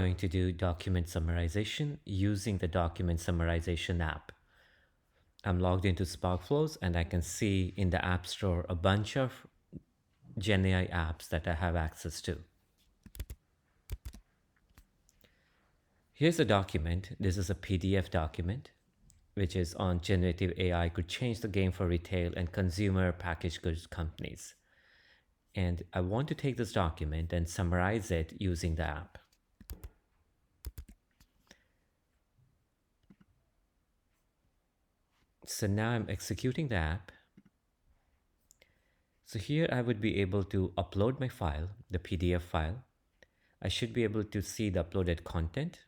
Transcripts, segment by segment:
Going to do document summarization using the document summarization app. I'm logged into SparkFlows and I can see in the App Store a bunch of GenAI apps that I have access to. Here's a document. This is a PDF document, which is on generative AI could change the game for retail and consumer packaged goods companies. And I want to take this document and summarize it using the app. So now I'm executing the app. So here I would be able to upload my file, the PDF file. I should be able to see the uploaded content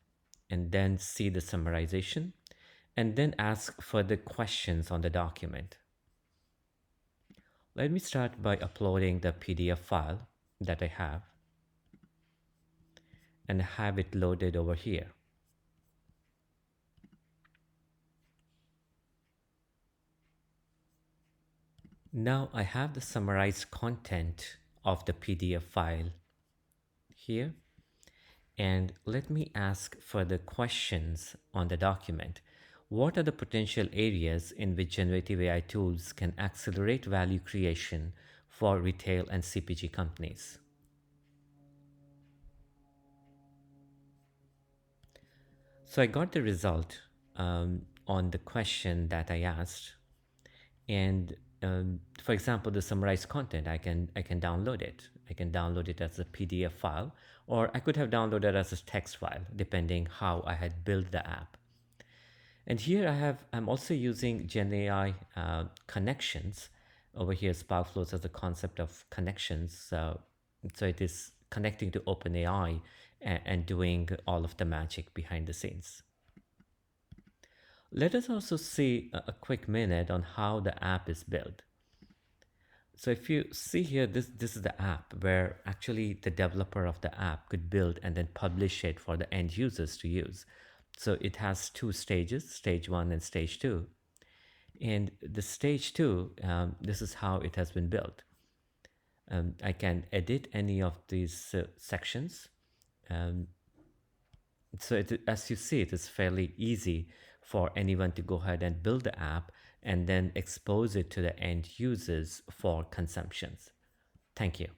and then see the summarization and then ask further questions on the document. Let me start by uploading the PDF file that I have and have it loaded over here. Now I have the summarized content of the PDF file here. And let me ask further questions on the document. What are the potential areas in which generative AI tools can accelerate value creation for retail and CPG companies? So I got the result on the question that I asked. And for example, the summarized content, I can download it. I can download it as a PDF file, or I could have downloaded as a text file, depending how I had built the app. And here I'm also using GenAI connections. Over here, SparkFlows has the concept of connections. So it is connecting to OpenAI and doing all of the magic behind the scenes. Let us also see a quick minute on how the app is built. So if you see here, this is the app where actually the developer of the app could build and then publish it for the end users to use. So it has two stages, stage 1 and stage 2. And the stage 2, this is how it has been built. I can edit any of these sections. Um, as you see, it is fairly easy for anyone to go ahead and build the app and then expose it to the end users for consumptions. Thank you.